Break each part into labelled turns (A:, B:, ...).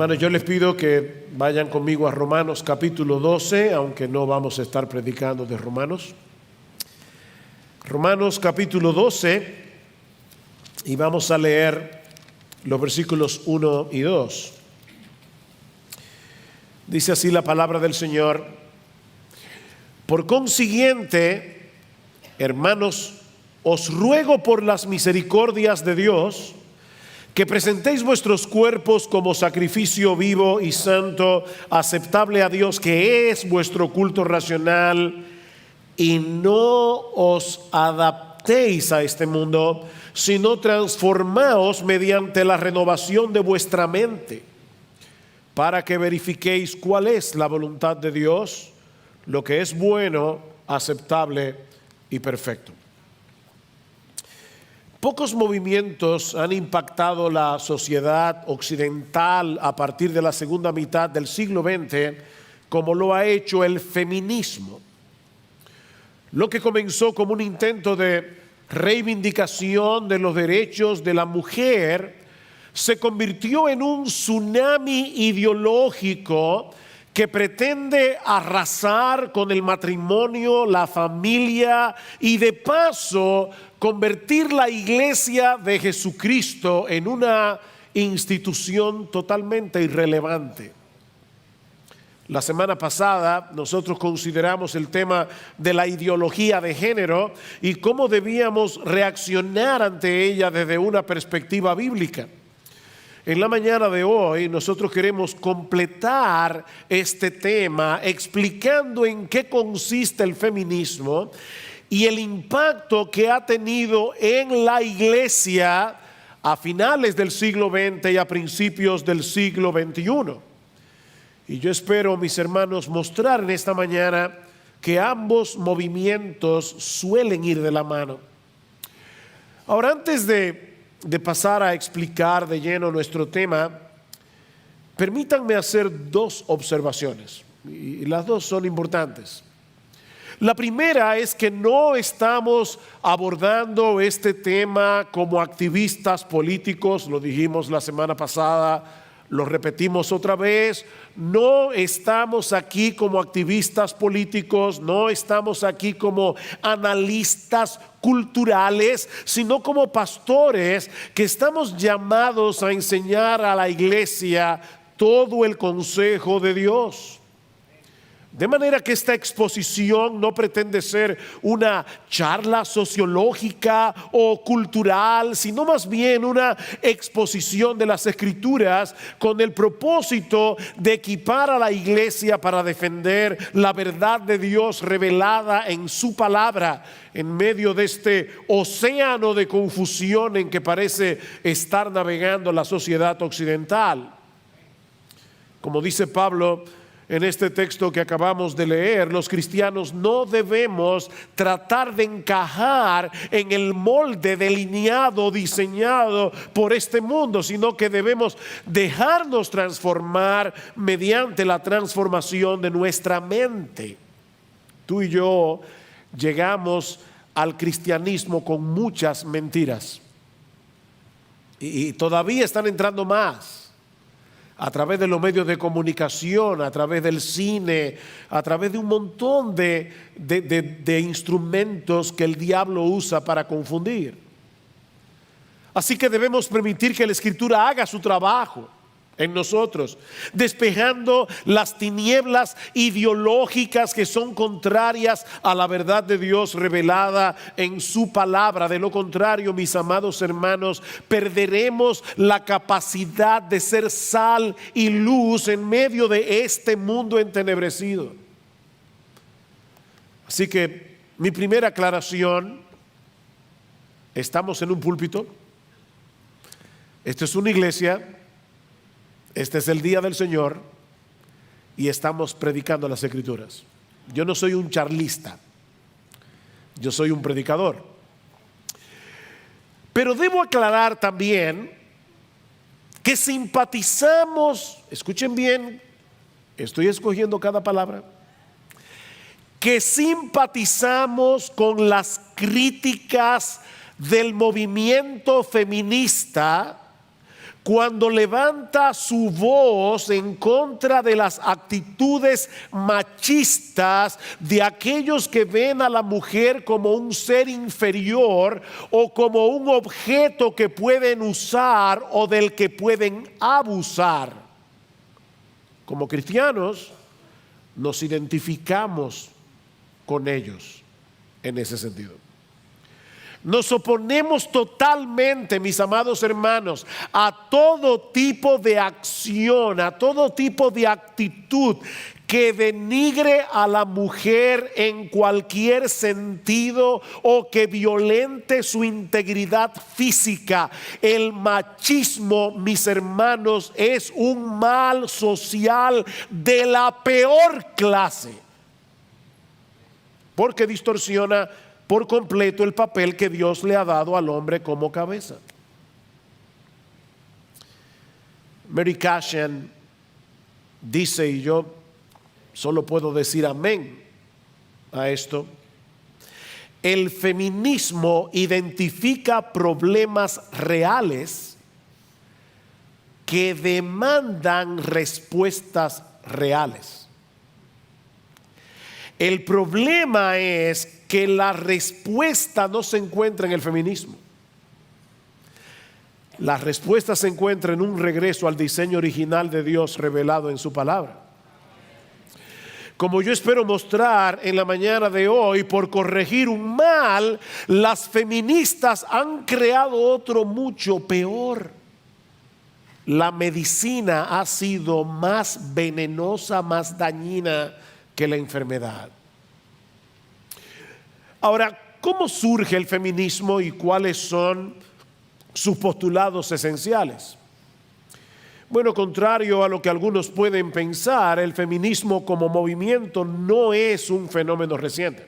A: Hermanos, yo les pido que vayan conmigo a Romanos capítulo 12, aunque no vamos a estar predicando de Romanos. Romanos capítulo 12, y vamos a leer los versículos 1 y 2. Dice así la palabra del Señor: por consiguiente, hermanos, os ruego por las misericordias de Dios que presentéis vuestros cuerpos como sacrificio vivo y santo, aceptable a Dios, que es vuestro culto racional, y no os adaptéis a este mundo, sino transformaos mediante la renovación de vuestra mente, para que verifiquéis cuál es la voluntad de Dios, lo que es bueno, aceptable y perfecto. Pocos movimientos han impactado la sociedad occidental a partir de la segunda mitad del siglo XX como lo ha hecho el feminismo. Lo que comenzó como un intento de reivindicación de los derechos de la mujer se convirtió en un tsunami ideológico que pretende arrasar con el matrimonio, la familia y de paso convertir la iglesia de Jesucristo en una institución totalmente irrelevante. La semana pasada nosotros consideramos el tema de la ideología de género y cómo debíamos reaccionar ante ella desde una perspectiva bíblica. En la mañana de hoy nosotros queremos completar este tema explicando en qué consiste el feminismo y el impacto que ha tenido en la iglesia a finales del siglo XX y a principios del siglo XXI. Y yo espero, mis hermanos, mostrar en esta mañana que ambos movimientos suelen ir de la mano. Ahora, antes de pasar a explicar de lleno nuestro tema, permítanme hacer dos observaciones, y las dos son importantes. La primera es que no estamos abordando este tema como activistas políticos, lo dijimos la semana pasada, lo repetimos otra vez. No estamos aquí como activistas políticos, no estamos aquí como analistas culturales, sino como pastores que estamos llamados a enseñar a la iglesia todo el consejo de Dios. De manera que esta exposición no pretende ser una charla sociológica o cultural, sino más bien una exposición de las Escrituras con el propósito de equipar a la iglesia para defender la verdad de Dios revelada en su palabra en medio de este océano de confusión en que parece estar navegando la sociedad occidental. Como dice Pablo en este texto que acabamos de leer, los cristianos no debemos tratar de encajar en el molde delineado, diseñado por este mundo, sino que debemos dejarnos transformar mediante la transformación de nuestra mente. Tú y yo llegamos al cristianismo con muchas mentiras y todavía están entrando más. A través de los medios de comunicación, a través del cine, a través de un montón de instrumentos que el diablo usa para confundir. Así que debemos permitir que la Escritura haga su trabajo en nosotros, despejando las tinieblas ideológicas que son contrarias a la verdad de Dios revelada en su palabra. De lo contrario, mis amados hermanos, perderemos la capacidad de ser sal y luz en medio de este mundo entenebrecido. Así que mi primera aclaración: estamos en un púlpito, esta es una iglesia, este es el día del Señor y estamos predicando las Escrituras. Yo no soy un charlista, yo soy un predicador. Pero debo aclarar también que simpatizamos, escuchen bien, estoy escogiendo cada palabra, que simpatizamos con las críticas del movimiento feminista cuando levanta su voz en contra de las actitudes machistas de aquellos que ven a la mujer como un ser inferior o como un objeto que pueden usar o del que pueden abusar. Como cristianos nos identificamos con ellos en ese sentido. Nos oponemos totalmente, mis amados hermanos, a todo tipo de acción, a todo tipo de actitud que denigre a la mujer en cualquier sentido o que violente su integridad física. El machismo, mis hermanos, es un mal social de la peor clase, porque distorsiona por completo el papel que Dios le ha dado al hombre como cabeza. Mary Cashin dice, y yo solo puedo decir amén a esto: el feminismo identifica problemas reales que demandan respuestas reales. El problema es que la respuesta no se encuentra en el feminismo. La respuesta se encuentra en un regreso al diseño original de Dios revelado en su palabra. Como yo espero mostrar en la mañana de hoy, por corregir un mal, las feministas han creado otro mucho peor. La medicina ha sido más venenosa, más dañina que la enfermedad. Ahora, ¿cómo surge el feminismo y cuáles son sus postulados esenciales? Bueno, contrario a lo que algunos pueden pensar, el feminismo como movimiento no es un fenómeno reciente.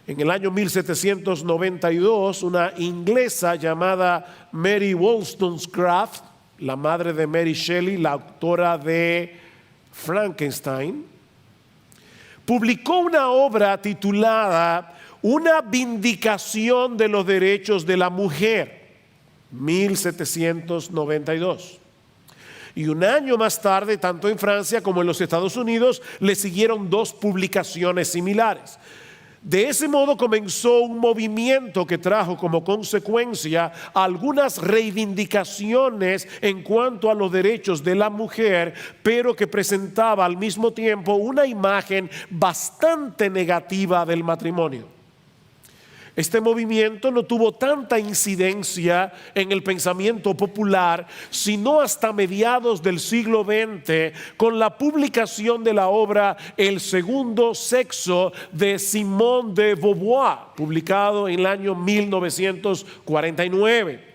A: En el año 1792, una inglesa llamada Mary Wollstonecraft, la madre de Mary Shelley, la autora de Frankenstein, publicó una obra titulada Una vindicación de los derechos de la mujer, 1792. Y un año más tarde, tanto en Francia como en los Estados Unidos, le siguieron dos publicaciones similares. De ese modo comenzó un movimiento que trajo como consecuencia algunas reivindicaciones en cuanto a los derechos de la mujer, pero que presentaba al mismo tiempo una imagen bastante negativa del matrimonio. Este movimiento no tuvo tanta incidencia en el pensamiento popular, sino hasta mediados del siglo XX, con la publicación de la obra El segundo sexo de Simone de Beauvoir, publicado en el año 1949.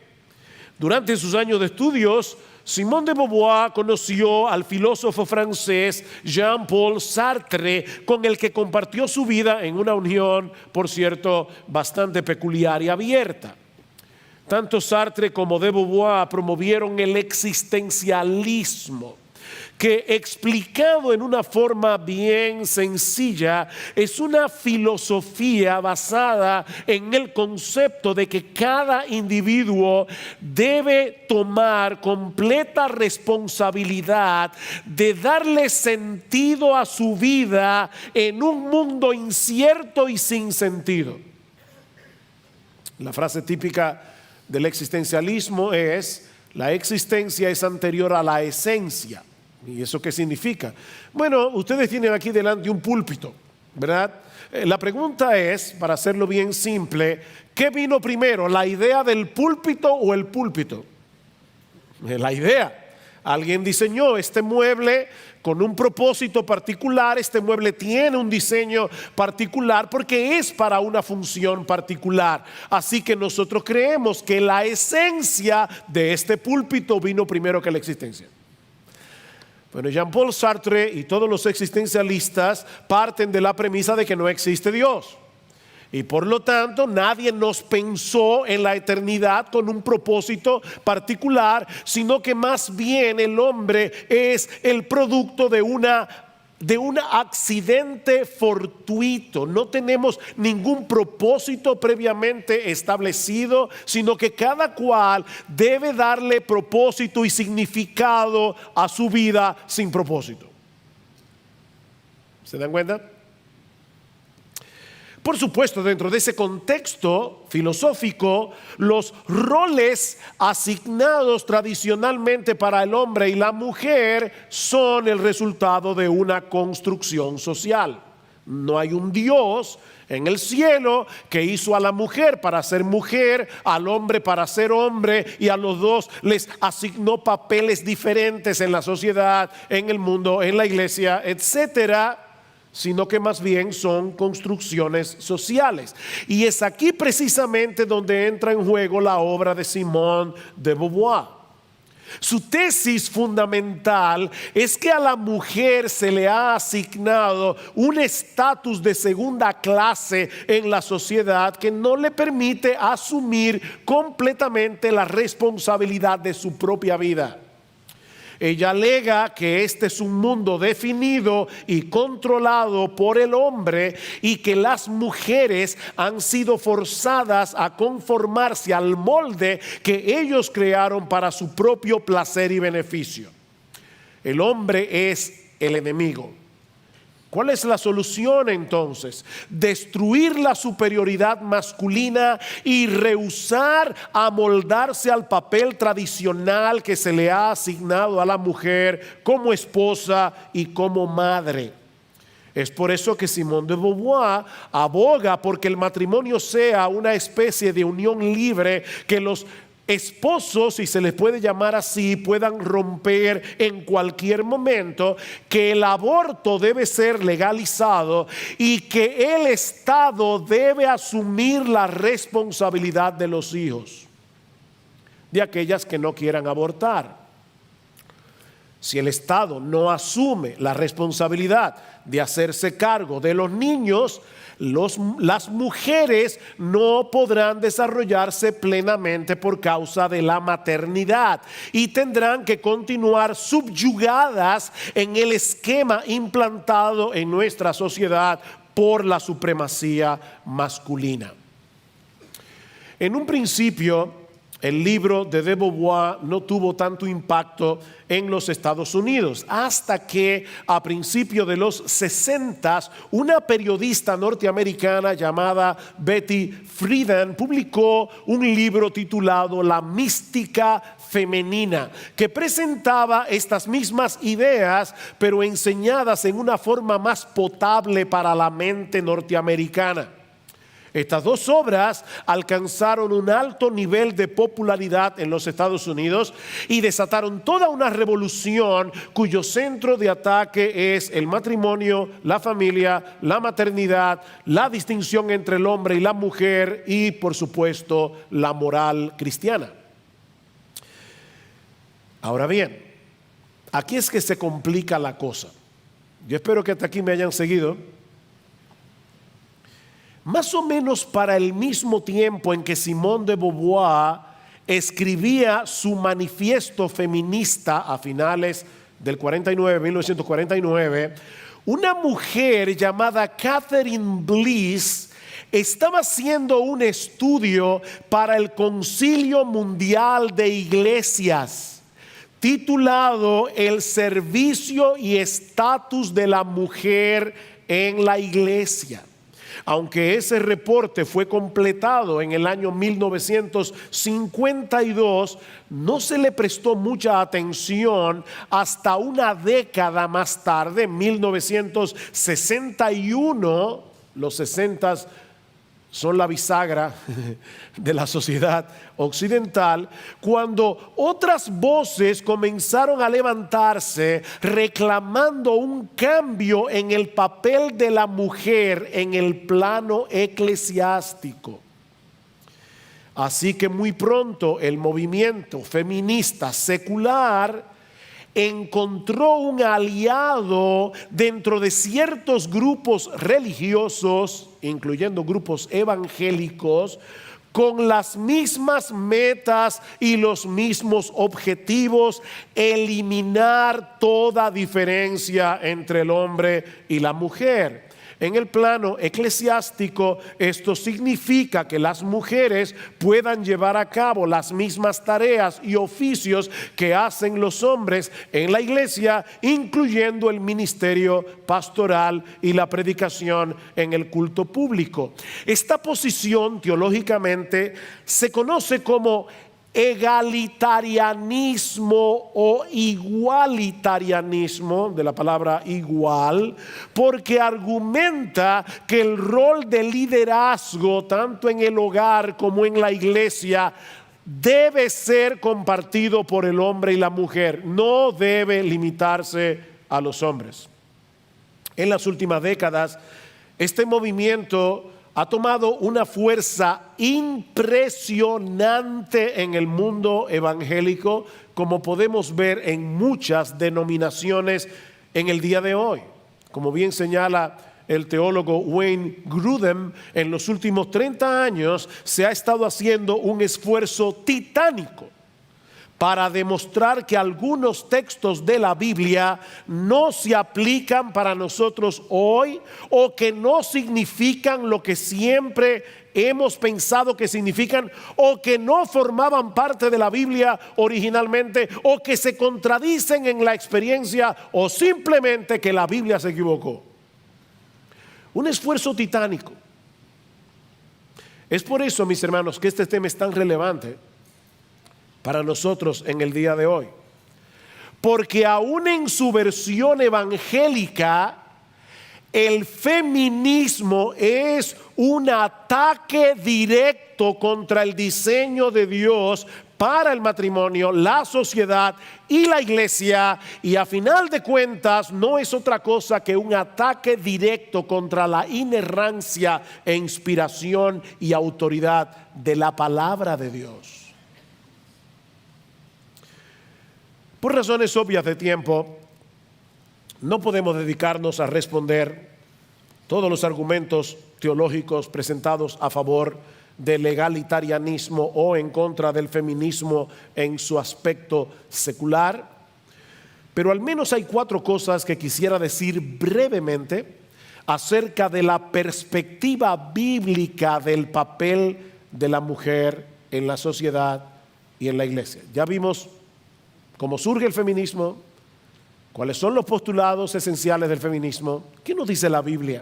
A: Durante sus años de estudios, Simone de Beauvoir conoció al filósofo francés Jean-Paul Sartre, con el que compartió su vida en una unión, por cierto, bastante peculiar y abierta. Tanto Sartre como de Beauvoir promovieron el existencialismo, que explicado en una forma bien sencilla es una filosofía basada en el concepto de que cada individuo debe tomar completa responsabilidad de darle sentido a su vida en un mundo incierto y sin sentido. La frase típica del existencialismo es: la existencia es anterior a la esencia. ¿Y eso qué significa? Bueno, ustedes tienen aquí delante un púlpito, ¿verdad? La pregunta es, para hacerlo bien simple, ¿qué vino primero, la idea del púlpito o el púlpito? La idea. Alguien diseñó este mueble con un propósito particular. Este mueble tiene un diseño particular porque es para una función particular. Así que nosotros creemos que la esencia de este púlpito vino primero que la existencia. Bueno, Jean-Paul Sartre y todos los existencialistas parten de la premisa de que no existe Dios. Y por lo tanto, nadie nos pensó en la eternidad con un propósito particular, sino que más bien el hombre es el producto de una de un accidente fortuito. No tenemos ningún propósito previamente establecido, sino que cada cual debe darle propósito y significado a su vida sin propósito. ¿Se dan cuenta? Por supuesto, dentro de ese contexto filosófico, los roles asignados tradicionalmente para el hombre y la mujer son el resultado de una construcción social. No hay un Dios en el cielo que hizo a la mujer para ser mujer, al hombre para ser hombre, y a los dos les asignó papeles diferentes en la sociedad, en el mundo, en la iglesia, etcétera, sino que más bien son construcciones sociales. Y es aquí precisamente donde entra en juego la obra de Simone de Beauvoir. Su tesis fundamental es que a la mujer se le ha asignado un estatus de segunda clase en la sociedad que no le permite asumir completamente la responsabilidad de su propia vida. Ella alega que este es un mundo definido y controlado por el hombre y que las mujeres han sido forzadas a conformarse al molde que ellos crearon para su propio placer y beneficio. El hombre es el enemigo. ¿Cuál es la solución entonces? Destruir la superioridad masculina y rehusar amoldarse al papel tradicional que se le ha asignado a la mujer como esposa y como madre. Es por eso que Simone de Beauvoir aboga porque el matrimonio sea una especie de unión libre que los esposos, si se les puede llamar así, puedan romper en cualquier momento, que el aborto debe ser legalizado y que el Estado debe asumir la responsabilidad de los hijos de aquellas que no quieran abortar. Si el Estado no asume la responsabilidad de hacerse cargo de los niños, las mujeres no podrán desarrollarse plenamente por causa de la maternidad y tendrán que continuar subyugadas en el esquema implantado en nuestra sociedad por la supremacía masculina. En un principio, el libro de Beauvoir no tuvo tanto impacto en los Estados Unidos, hasta que a principios de los 60 una periodista norteamericana llamada Betty Friedan publicó un libro titulado La mística femenina, que presentaba estas mismas ideas, pero enseñadas en una forma más potable para la mente norteamericana. Estas dos obras alcanzaron un alto nivel de popularidad en los Estados Unidos y desataron toda una revolución cuyo centro de ataque es el matrimonio, la familia, la maternidad, la distinción entre el hombre y la mujer y, por supuesto, la moral cristiana. Ahora bien, aquí es que se complica la cosa. Yo espero que hasta aquí me hayan seguido. Más o menos para el mismo tiempo en que Simone de Beauvoir escribía su manifiesto feminista a finales del 1949, una mujer llamada Catherine Bliss estaba haciendo un estudio para el Concilio Mundial de Iglesias, titulado El servicio y estatus de la mujer en la iglesia. Aunque ese reporte fue completado en el año 1952, no se le prestó mucha atención hasta una década más tarde, en 1961, los 60 son la bisagra de la sociedad occidental, cuando otras voces comenzaron a levantarse reclamando un cambio en el papel de la mujer en el plano eclesiástico. Así que muy pronto el movimiento feminista secular encontró un aliado dentro de ciertos grupos religiosos, incluyendo grupos evangélicos, con las mismas metas y los mismos objetivos, eliminar toda diferencia entre el hombre y la mujer. En el plano eclesiástico, esto significa que las mujeres puedan llevar a cabo las mismas tareas y oficios que hacen los hombres en la iglesia, incluyendo el ministerio pastoral y la predicación en el culto público. Esta posición teológicamente se conoce como egalitarianismo o igualitarianismo, de la palabra igual, porque argumenta que el rol de liderazgo, tanto en el hogar como en la iglesia, debe ser compartido por el hombre y la mujer, no debe limitarse a los hombres. En las últimas décadas, este movimiento ha tomado una fuerza impresionante en el mundo evangélico, como podemos ver en muchas denominaciones en el día de hoy. Como bien señala el teólogo Wayne Grudem, en los últimos 30 años se ha estado haciendo un esfuerzo titánico para demostrar que algunos textos de la Biblia no se aplican para nosotros hoy, o que no significan lo que siempre hemos pensado que significan, o que no formaban parte de la Biblia originalmente, o que se contradicen en la experiencia, o simplemente que la Biblia se equivocó. Un esfuerzo titánico. Es por eso, mis hermanos, que este tema es tan relevante para nosotros en el día de hoy, porque aún en su versión evangélica, el feminismo es un ataque directo contra el diseño de Dios para el matrimonio, la sociedad y la iglesia, y a final de cuentas no es otra cosa que un ataque directo contra la inerrancia e inspiración y autoridad de la palabra de Dios. Por razones obvias de tiempo, no podemos dedicarnos a responder todos los argumentos teológicos presentados a favor del egalitarianismo o en contra del feminismo en su aspecto secular, pero al menos hay 4 cosas que quisiera decir brevemente acerca de la perspectiva bíblica del papel de la mujer en la sociedad y en la iglesia. Ya vimos cómo surge el feminismo, cuáles son los postulados esenciales del feminismo. ¿Qué nos dice la Biblia?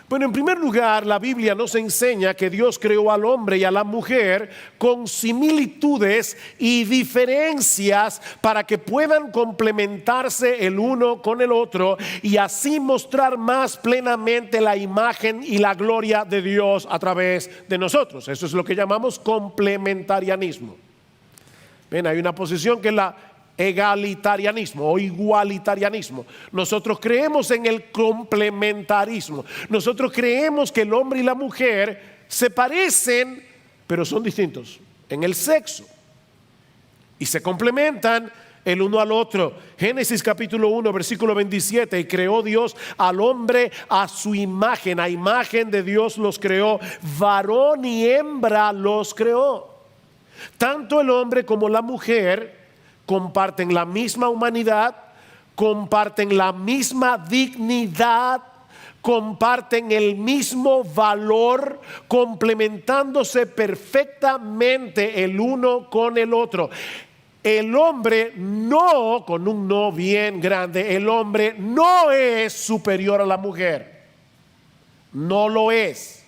A: Bueno, en primer lugar, la Biblia nos enseña que Dios creó al hombre y a la mujer con similitudes y diferencias para que puedan complementarse el uno con el otro y así mostrar más plenamente la imagen y la gloria de Dios a través de nosotros. Eso es lo que llamamos complementarianismo. Bien, hay una posición que es la egalitarianismo o igualitarianismo. Nosotros creemos en el complementarismo. Nosotros creemos que el hombre y la mujer se parecen, pero son distintos en el sexo y se complementan el uno al otro. Génesis capítulo 1 versículo 27: y creó Dios al hombre a su imagen, a imagen de Dios los creó, varón y hembra los creó. Tanto el hombre como la mujer comparten la misma humanidad, comparten la misma dignidad, comparten el mismo valor, complementándose perfectamente el uno con el otro. El hombre no, con un no bien grande, el hombre no es superior a la mujer. No lo es.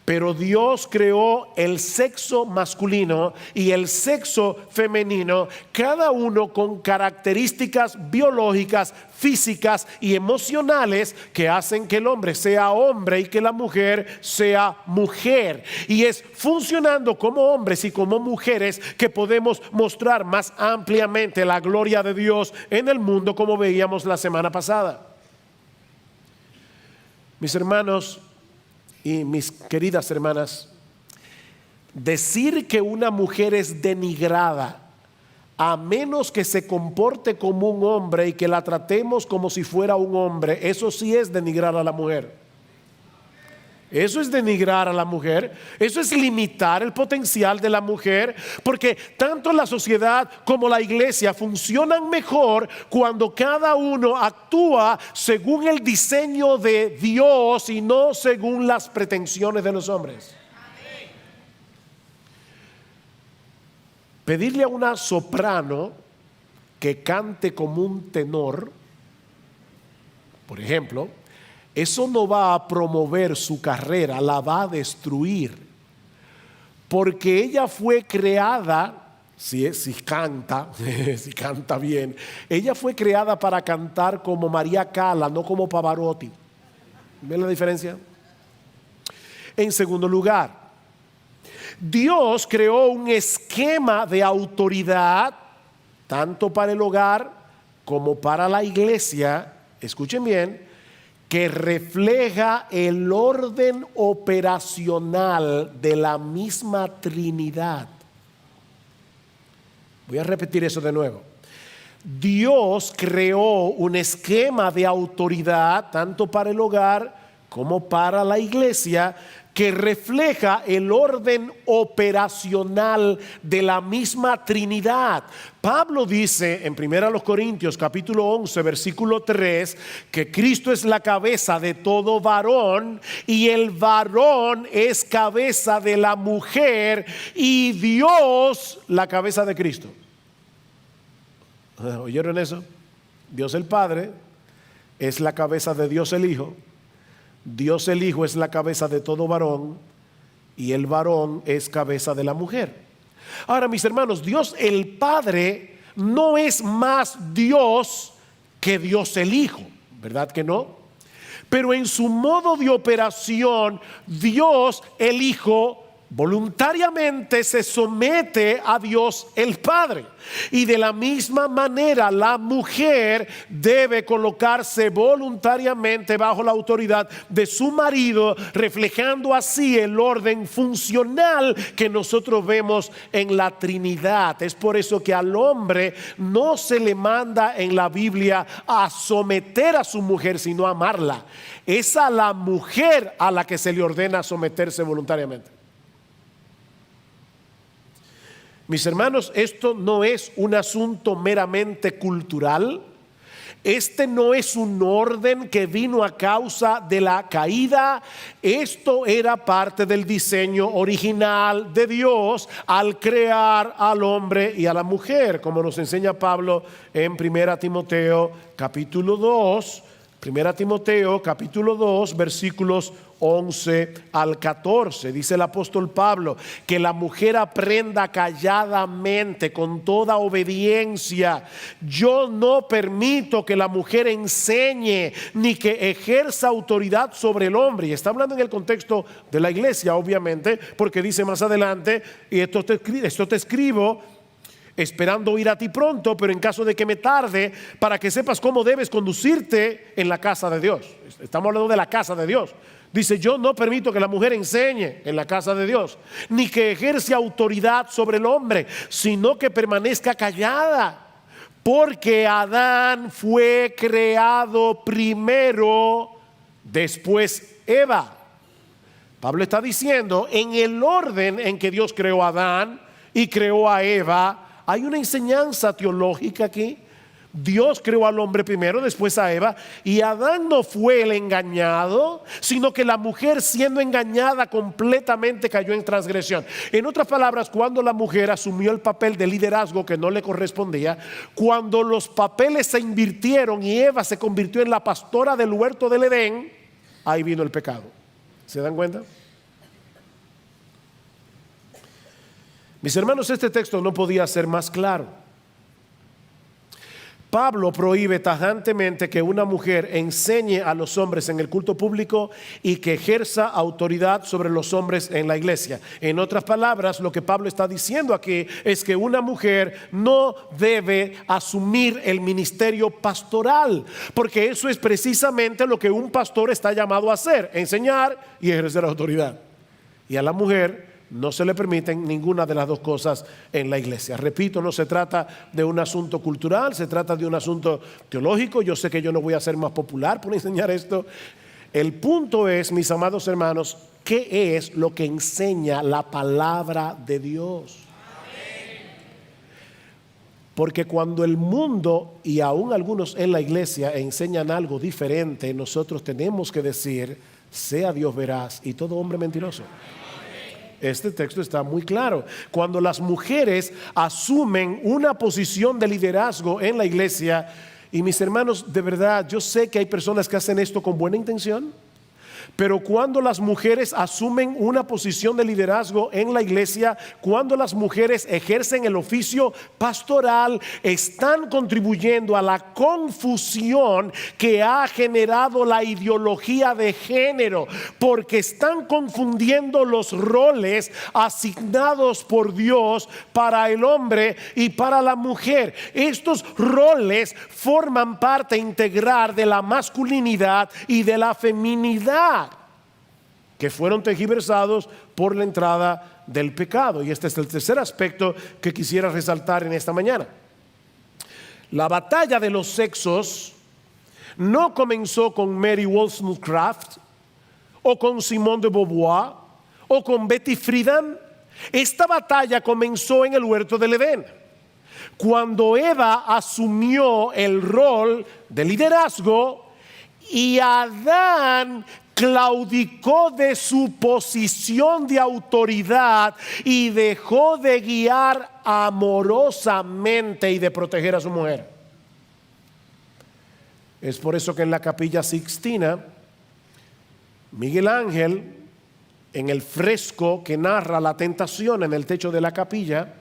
A: Pero Dios creó el sexo masculino y el sexo femenino, cada uno con características biológicas, físicas y emocionales que hacen que el hombre sea hombre y que la mujer sea mujer. Y es funcionando como hombres y como mujeres que podemos mostrar más ampliamente la gloria de Dios en el mundo, como veíamos la semana pasada. Mis hermanos y mis queridas hermanas, decir que una mujer es denigrada a menos que se comporte como un hombre y que la tratemos como si fuera un hombre, eso sí es denigrar a la mujer. Eso es denigrar a la mujer, eso es limitar el potencial de la mujer, porque tanto la sociedad como la iglesia funcionan mejor cuando cada uno actúa según el diseño de Dios y no según las pretensiones de los hombres. Pedirle a una soprano que cante como un tenor, por ejemplo, eso no va a promover su carrera, la va a destruir. Porque ella fue creada, si canta, si canta bien, ella fue creada para cantar como María Cala, no como Pavarotti. ¿Ven la diferencia? En segundo lugar, Dios creó un esquema de autoridad, tanto para el hogar como para la iglesia, escuchen bien, que refleja el orden operacional de la misma Trinidad. Voy a repetir eso de nuevo. Dios creó un esquema de autoridad, tanto para el hogar como para la iglesia, que refleja el orden operacional de la misma Trinidad. Pablo dice en 1 Corintios capítulo 11 versículo 3 que Cristo es la cabeza de todo varón y el varón es cabeza de la mujer y Dios la cabeza de Cristo. ¿Oyeron eso? Dios el Padre es la cabeza de Dios el Hijo. Dios el Hijo es la cabeza de todo varón y el varón es cabeza de la mujer. Ahora, mis hermanos, Dios el Padre no es más Dios que Dios el Hijo, ¿verdad que no? Pero en su modo de operación, Dios el Hijo voluntariamente se somete a Dios el Padre. Y de la misma manera la mujer debe colocarse voluntariamente bajo la autoridad de su marido, reflejando así el orden funcional que nosotros vemos en la Trinidad. Es por eso que al hombre no se le manda en la Biblia a someter a su mujer, sino a amarla. Es a la mujer a la que se le ordena someterse voluntariamente. Mis hermanos, esto no es un asunto meramente cultural. Este no es un orden que vino a causa de la caída. Esto era parte del diseño original de Dios al crear al hombre y a la mujer, como nos enseña Pablo en 1 Timoteo capítulo 2. 1 Timoteo capítulo 2 versículos 11 al 14. Dice el apóstol Pablo que la mujer aprenda calladamente con toda obediencia. Yo no permito que la mujer enseñe ni que ejerza autoridad sobre el hombre. Y está hablando en el contexto de la iglesia, obviamente, porque dice más adelante, y esto te escribo esperando ir a ti pronto, pero en caso de que me tarde, para que sepas cómo debes conducirte en la casa de Dios. Estamos hablando de la casa de Dios. Dice, yo no permito que la mujer enseñe en la casa de Dios, ni que ejerce autoridad sobre el hombre, sino que permanezca callada, porque Adán fue creado primero, después Eva. Pablo está diciendo, en el orden en que Dios creó a Adán y creó a Eva, hay una enseñanza teológica aquí. Dios creó al hombre primero, después a Eva, y Adán no fue el engañado, sino que la mujer, siendo engañada completamente, cayó en transgresión. En otras palabras, cuando la mujer asumió el papel de liderazgo que no le correspondía, cuando los papeles se invirtieron y Eva se convirtió en la pastora del huerto del Edén, ahí vino el pecado. ¿Se dan cuenta? Mis hermanos, este texto no podía ser más claro. Pablo prohíbe tajantemente que una mujer enseñe a los hombres en el culto público y que ejerza autoridad sobre los hombres en la iglesia. En otras palabras, lo que Pablo está diciendo aquí es que una mujer no debe asumir el ministerio pastoral, porque eso es precisamente lo que un pastor está llamado a hacer: enseñar y ejercer autoridad. Y a la mujer no se le permiten ninguna de las dos cosas en la iglesia. Repito, no se trata de un asunto cultural, se trata de un asunto teológico. Yo sé que yo no voy a ser más popular por enseñar esto. El punto es, mis amados hermanos, ¿qué es lo que enseña la palabra de Dios? Porque cuando el mundo y aún algunos en la iglesia enseñan algo diferente, nosotros tenemos que decir, sea Dios veraz y todo hombre mentiroso. Este texto está muy claro. Cuando las mujeres asumen una posición de liderazgo en la iglesia, y mis hermanos, de verdad, yo sé que hay personas que hacen esto con buena intención, pero cuando las mujeres asumen una posición de liderazgo en la iglesia, cuando las mujeres ejercen el oficio pastoral, están contribuyendo a la confusión que ha generado la ideología de género, porque están confundiendo los roles asignados por Dios para el hombre y para la mujer. Estos roles forman parte integral de la masculinidad y de la feminidad, que fueron tergiversados por la entrada del pecado. Y este es el tercer aspecto que quisiera resaltar en esta mañana. La batalla de los sexos no comenzó con Mary Wollstonecraft o con Simone de Beauvoir o con Betty Friedan. Esta batalla comenzó en el huerto del Edén, cuando Eva asumió el rol de liderazgo y Adán claudicó de su posición de autoridad y dejó de guiar amorosamente y de proteger a su mujer. Es por eso que en la Capilla Sixtina, Miguel Ángel, en el fresco que narra la tentación en el techo de la capilla,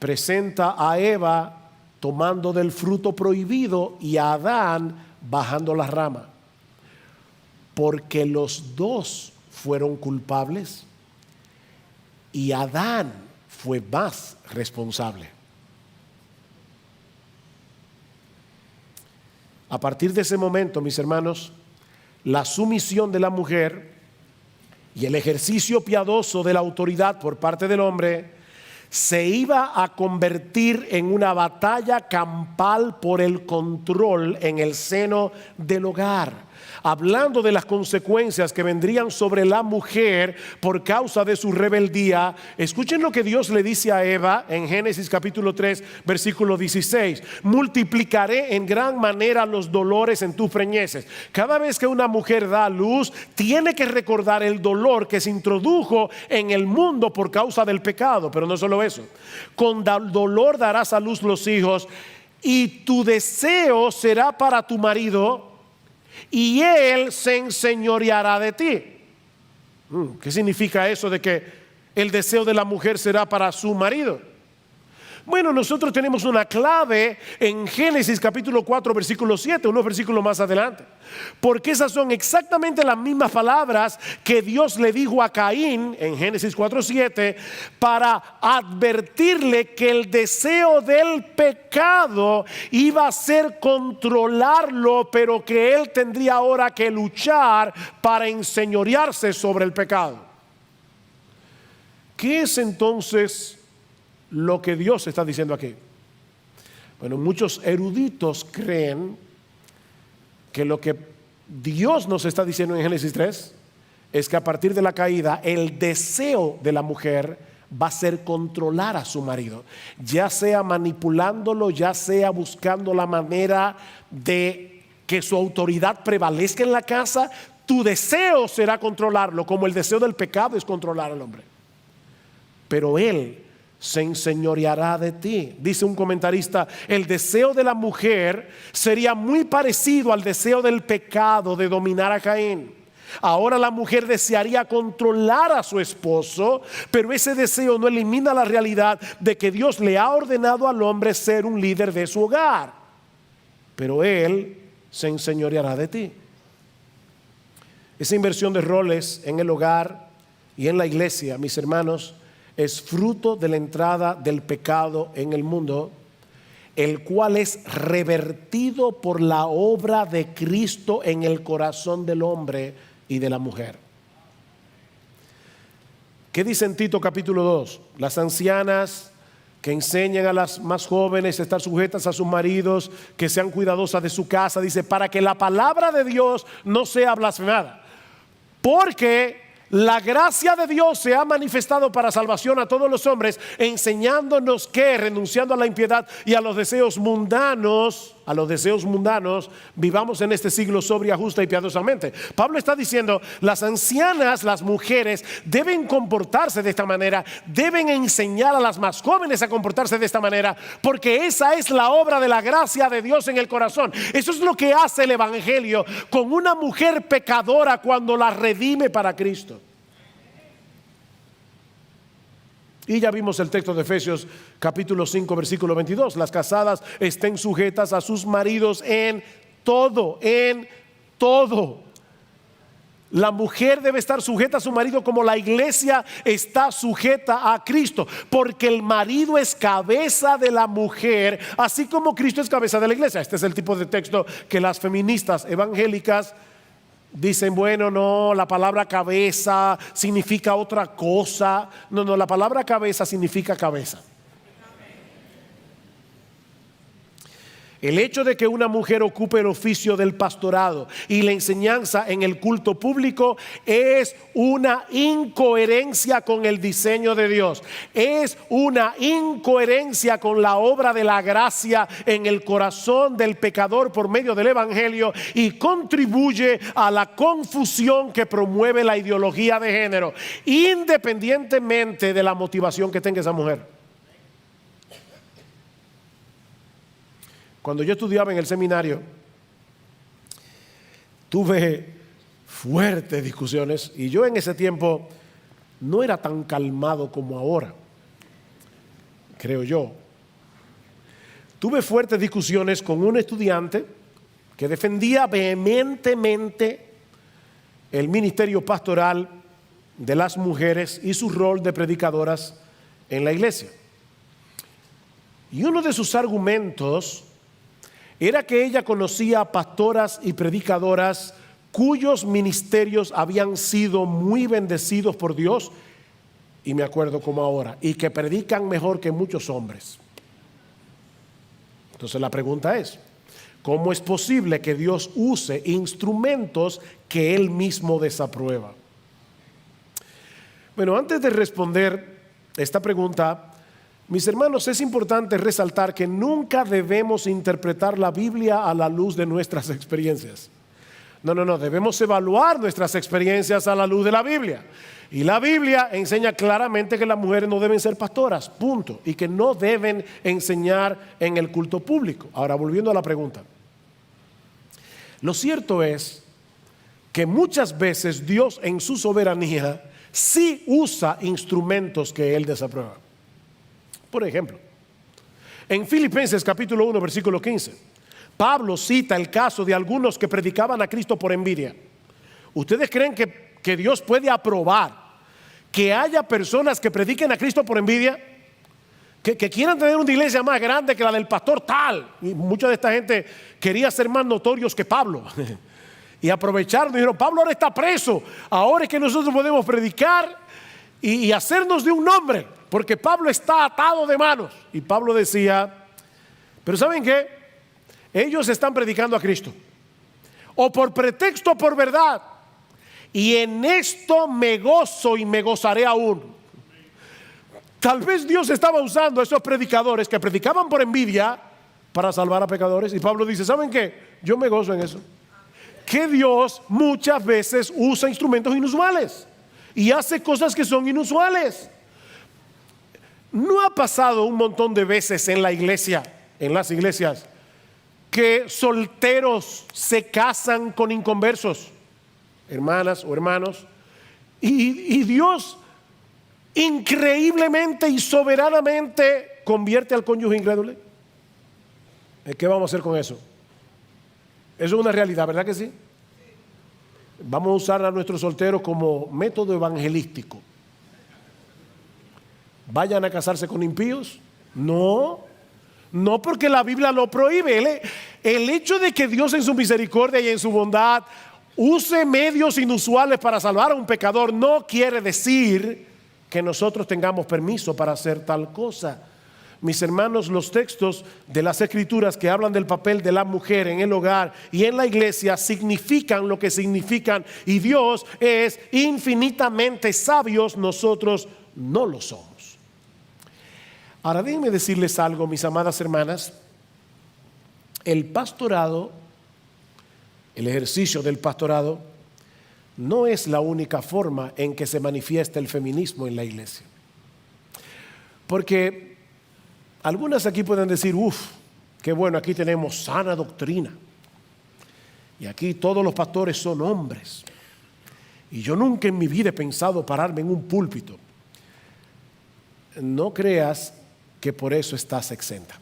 A: presenta a Eva tomando del fruto prohibido y a Adán bajando la rama, porque los dos fueron culpables y Adán fue más responsable. A partir de ese momento, mis hermanos, la sumisión de la mujer y el ejercicio piadoso de la autoridad por parte del hombre se iba a convertir en una batalla campal por el control en el seno del hogar, hablando de las consecuencias que vendrían sobre la mujer por causa de su rebeldía. Escuchen lo que Dios le dice a Eva en Génesis capítulo 3 versículo 16: multiplicaré en gran manera los dolores en tus preñeces. Cada vez que una mujer da a luz, tiene que recordar el dolor que se introdujo en el mundo por causa del pecado. Pero no solo eso, con dolor darás a luz los hijos, y tu deseo será para tu marido, y él se enseñoreará de ti. ¿Qué significa eso de que el deseo de la mujer será para su marido? Bueno, nosotros tenemos una clave en Génesis capítulo 4 versículo 7, unos versículos más adelante, porque esas son exactamente las mismas palabras que Dios le dijo a Caín en Génesis 4:7 para advertirle que el deseo del pecado iba a ser controlarlo, pero que él tendría ahora que luchar para enseñorearse sobre el pecado. ¿Qué es entonces lo que Dios está diciendo aquí? Bueno, muchos eruditos creen que lo que Dios nos está diciendo en Génesis 3 es que a partir de la caída el deseo de la mujer va a ser controlar a su marido, ya sea manipulándolo, ya sea buscando la manera de que su autoridad prevalezca en la casa. Tu deseo será controlarlo, como el deseo del pecado es controlar al hombre, pero él se enseñoreará de ti. Dice un comentarista: el deseo de la mujer sería muy parecido al deseo del pecado de dominar a Caín. Ahora la mujer desearía controlar a su esposo, pero ese deseo no elimina la realidad de que Dios le ha ordenado al hombre ser un líder de su hogar, pero él se enseñoreará de ti. Esa inversión de roles en el hogar y en la iglesia, mis hermanos, es fruto de la entrada del pecado en el mundo, el cual es revertido por la obra de Cristo en el corazón del hombre y de la mujer. ¿Qué dice en Tito capítulo 2? Las ancianas que enseñen a las más jóvenes a estar sujetas a sus maridos, que sean cuidadosas de su casa. Dice, para que la palabra de Dios no sea blasfemada. Porque la gracia de Dios se ha manifestado para salvación a todos los hombres, enseñándonos que, renunciando a la impiedad y a los deseos mundanos, vivamos en este siglo sobria, justa y piadosamente. Pablo está diciendo, las ancianas, las mujeres, deben comportarse de esta manera, deben enseñar a las más jóvenes a comportarse de esta manera, porque esa es la obra de la gracia de Dios en el corazón. Eso es lo que hace el Evangelio con una mujer pecadora cuando la redime para Cristo. Y ya vimos el texto de Efesios capítulo 5 versículo 22. Las casadas estén sujetas a sus maridos en todo, en todo. La mujer debe estar sujeta a su marido como la iglesia está sujeta a Cristo, porque el marido es cabeza de la mujer, así como Cristo es cabeza de la iglesia. Este es el tipo de texto que las feministas evangélicas dicen, bueno, no, la palabra cabeza significa otra cosa. No, la palabra cabeza significa cabeza. El hecho de que una mujer ocupe el oficio del pastorado y la enseñanza en el culto público es una incoherencia con el diseño de Dios. Es una incoherencia con la obra de la gracia en el corazón del pecador por medio del Evangelio, y contribuye a la confusión que promueve la ideología de género, independientemente de la motivación que tenga esa mujer. Cuando yo estudiaba en el seminario, tuve fuertes discusiones, y yo en ese tiempo no era tan calmado como ahora, creo yo. Tuve fuertes discusiones con un estudiante que defendía vehementemente el ministerio pastoral de las mujeres y su rol de predicadoras en la iglesia. Y uno de sus argumentos era que ella conocía pastoras y predicadoras cuyos ministerios habían sido muy bendecidos por Dios, y me acuerdo como ahora, y que predican mejor que muchos hombres. Entonces la pregunta es, ¿cómo es posible que Dios use instrumentos que Él mismo desaprueba? Bueno, antes de responder esta pregunta, mis hermanos, es importante resaltar que nunca debemos interpretar la Biblia a la luz de nuestras experiencias. No, debemos evaluar nuestras experiencias a la luz de la Biblia. Y la Biblia enseña claramente que las mujeres no deben ser pastoras, punto. Y que no deben enseñar en el culto público. Ahora, volviendo a la pregunta. Lo cierto es que muchas veces Dios en su soberanía sí usa instrumentos que Él desaprueba. Por ejemplo, en Filipenses capítulo 1 versículo 15, Pablo cita el caso de algunos que predicaban a Cristo por envidia. ¿Ustedes creen que Dios puede aprobar que haya personas que prediquen a Cristo por envidia? Que quieran tener una iglesia más grande que la del pastor tal. Y mucha de esta gente quería ser más notorios que Pablo. Y aprovecharon y dijeron, Pablo ahora está preso, ahora es que nosotros podemos predicar y hacernos de un nombre, porque Pablo está atado de manos. Y Pablo decía, pero ¿saben qué? Ellos están predicando a Cristo, o por pretexto o por verdad, y en esto me gozo y me gozaré aún. Tal vez Dios estaba usando a esos predicadores que predicaban por envidia para salvar a pecadores. Y Pablo dice, ¿saben qué? Yo me gozo en eso. Que Dios muchas veces usa instrumentos inusuales y hace cosas que son inusuales. ¿No ha pasado un montón de veces en la iglesia, en las iglesias, que solteros se casan con inconversos, hermanas o hermanos, y Dios increíblemente y soberanamente convierte al cónyuge incrédulo? ¿Qué vamos a hacer con eso? Eso es una realidad, ¿verdad que sí? Vamos a usar a nuestros solteros como método evangelístico. ¿Vayan a casarse con impíos? No, porque la Biblia lo prohíbe. El hecho de que Dios en su misericordia y en su bondad use medios inusuales para salvar a un pecador no quiere decir que nosotros tengamos permiso para hacer tal cosa. mis hermanos, los textos de las Escrituras que hablan del papel de la mujer en el hogar y en la iglesia significan lo que significan, y Dios es infinitamente sabio, nosotros no lo somos. Ahora déjenme decirles algo, mis amadas hermanas. El pastorado, el ejercicio del pastorado, no es la única forma en que se manifiesta el feminismo en la iglesia. Porque algunas aquí pueden decir, qué bueno, aquí tenemos sana doctrina. Y aquí todos los pastores son hombres. Y yo nunca en mi vida he pensado pararme en un púlpito. No creas que por eso estás exenta.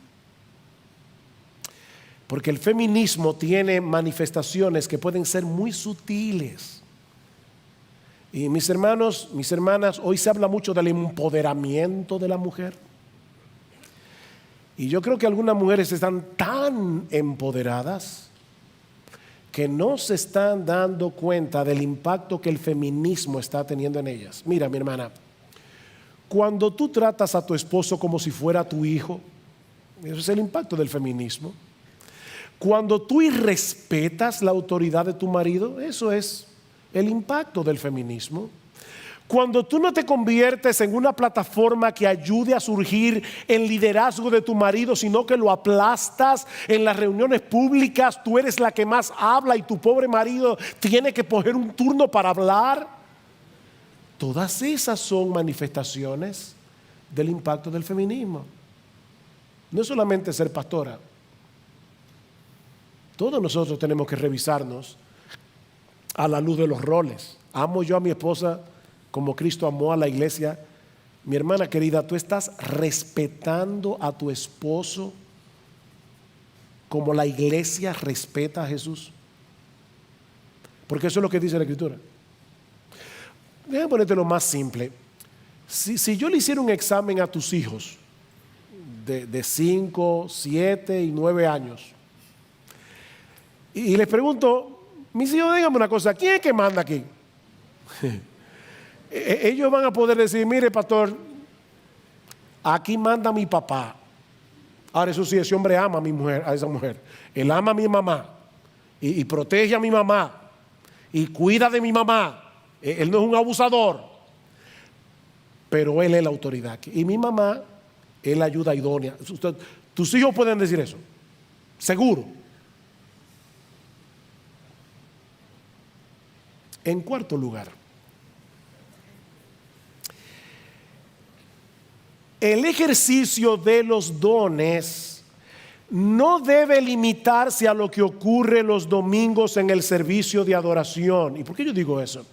A: Porque el feminismo tiene manifestaciones que pueden ser muy sutiles. Y mis hermanos, mis hermanas, hoy se habla mucho del empoderamiento de la mujer. Y yo creo que algunas mujeres están tan empoderadas que no se están dando cuenta del impacto que el feminismo está teniendo en ellas. Mira, mi hermana, cuando tú tratas a tu esposo como si fuera tu hijo, eso es el impacto del feminismo. Cuando tú irrespetas la autoridad de tu marido, eso es el impacto del feminismo. Cuando tú no te conviertes en una plataforma que ayude a surgir el liderazgo de tu marido, sino que lo aplastas en las reuniones públicas, tú eres la que más habla y tu pobre marido tiene que coger un turno para hablar. Todas esas son manifestaciones del impacto del feminismo. No es solamente ser pastora. Todos nosotros tenemos que revisarnos a la luz de los roles. ¿Amo yo a mi esposa como Cristo amó a la iglesia? Mi hermana querida, ¿tú estás respetando a tu esposo como la iglesia respeta a Jesús? Porque eso es lo que dice la Escritura. Déjame ponerte lo más simple. Si yo le hiciera un examen a tus hijos de 5, 7 y 9 años y les pregunto, mis hijos, díganme una cosa, ¿quién es que manda aquí? Ellos van a poder decir, mire pastor, aquí manda mi papá. Ahora eso sí, ese hombre ama a mi mujer, a esa mujer. Él ama a mi mamá y protege a mi mamá y cuida de mi mamá. Él no es un abusador, pero él es la autoridad. Y mi mamá es la ayuda idónea. Tus hijos pueden decir eso, seguro. En cuarto lugar, el ejercicio de los dones no debe limitarse a lo que ocurre los domingos en el servicio de adoración. ¿Y por qué yo digo eso?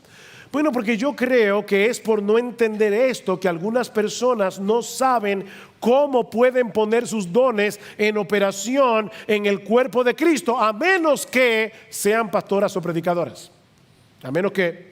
A: Bueno, porque yo creo que es por no entender esto que algunas personas no saben cómo pueden poner sus dones en operación en el cuerpo de Cristo, a menos que sean pastoras o predicadoras. A menos que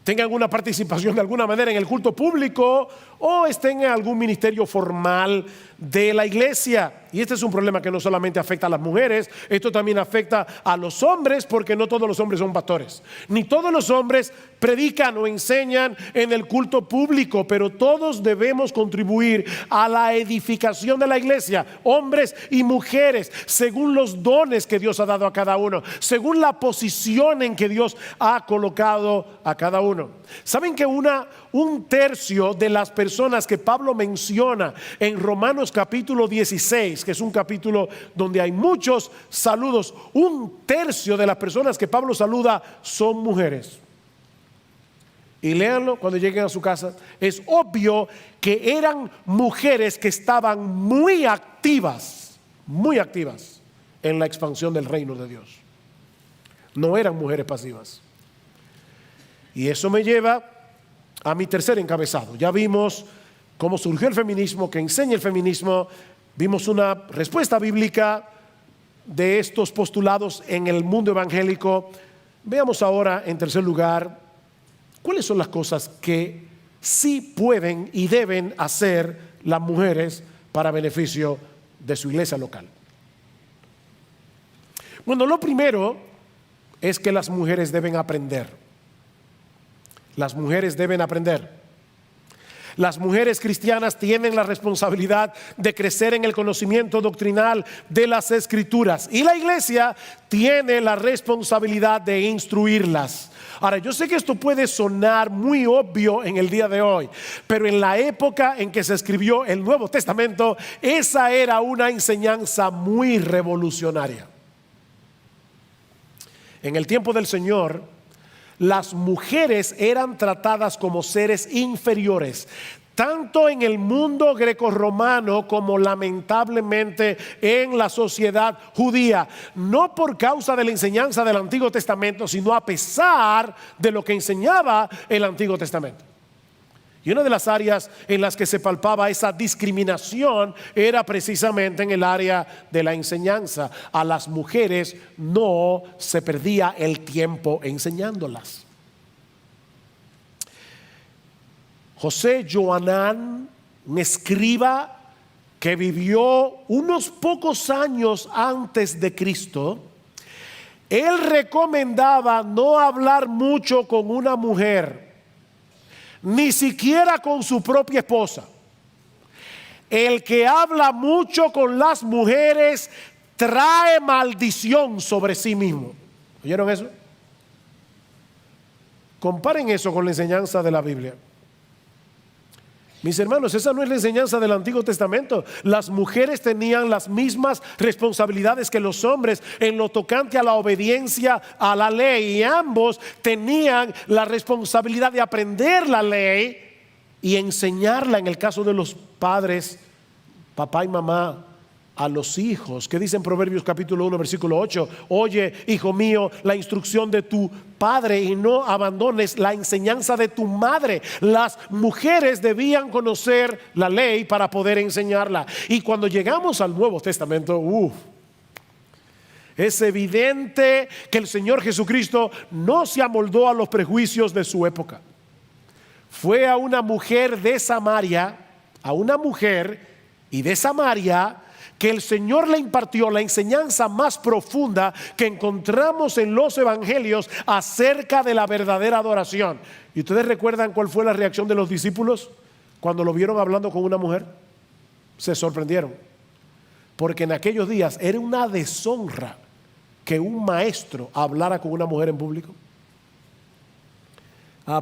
A: tengan alguna participación de alguna manera en el culto público o estén en algún ministerio formal de la iglesia. Y este es un problema que no solamente afecta a las mujeres, esto también afecta a los hombres, porque no todos los hombres son pastores, ni todos los hombres predican o enseñan en el culto público, pero todos debemos contribuir a la edificación de la iglesia, hombres y mujeres, según los dones que Dios ha dado a cada uno, según la posición en que Dios ha colocado a cada uno. ¿Saben que un tercio de las personas que Pablo menciona en Romanos capítulo 16, que es un capítulo donde hay muchos saludos, un tercio de las personas que Pablo saluda son mujeres? Y léanlo cuando lleguen a su casa. Es obvio que eran mujeres que estaban muy activas en la expansión del reino de Dios. No eran mujeres pasivas. Y eso me lleva a mi tercer encabezado. Ya vimos cómo surgió el feminismo, que enseña el feminismo. Vimos una respuesta bíblica de estos postulados en el mundo evangélico. Veamos ahora, en tercer lugar, cuáles son las cosas que sí pueden y deben hacer las mujeres para beneficio de su iglesia local. Bueno, lo primero es que las mujeres deben aprender. Las mujeres deben aprender. Las mujeres cristianas tienen la responsabilidad de crecer en el conocimiento doctrinal de las Escrituras, y la iglesia tiene la responsabilidad de instruirlas. Ahora, yo sé que esto puede sonar muy obvio en el día de hoy, pero en la época en que se escribió el Nuevo Testamento, esa era una enseñanza muy revolucionaria. En el tiempo del Señor, las mujeres eran tratadas como seres inferiores, tanto en el mundo grecorromano como lamentablemente en la sociedad judía, no por causa de la enseñanza del Antiguo Testamento, sino a pesar de lo que enseñaba el Antiguo Testamento. Y una de las áreas en las que se palpaba esa discriminación era precisamente en el área de la enseñanza. A las mujeres no se perdía el tiempo enseñándolas. José Joanán, un escriba que vivió unos pocos años antes de Cristo, él recomendaba no hablar mucho con una mujer, ni siquiera con su propia esposa. El que habla mucho con las mujeres trae maldición sobre sí mismo. ¿Oyeron eso? Comparen eso con la enseñanza de la Biblia. Mis hermanos, esa no es la enseñanza del Antiguo Testamento. Las mujeres tenían las mismas responsabilidades que los hombres en lo tocante a la obediencia a la ley, y ambos tenían la responsabilidad de aprender la ley y enseñarla, en el caso de los padres, papá y mamá, a los hijos. ¿Qué dice en Proverbios capítulo 1 versículo 8? Oye, hijo mío, la instrucción de tu padre y no abandones la enseñanza de tu madre. Las mujeres debían conocer la ley para poder enseñarla. Y cuando llegamos al Nuevo Testamento, es evidente que el Señor Jesucristo no se amoldó a los prejuicios de su época. Fue a una mujer de Samaria, que el Señor le impartió la enseñanza más profunda que encontramos en los evangelios acerca de la verdadera adoración. ¿Y ustedes recuerdan cuál fue la reacción de los discípulos cuando lo vieron hablando con una mujer? Se sorprendieron, porque en aquellos días era una deshonra que un maestro hablara con una mujer en público.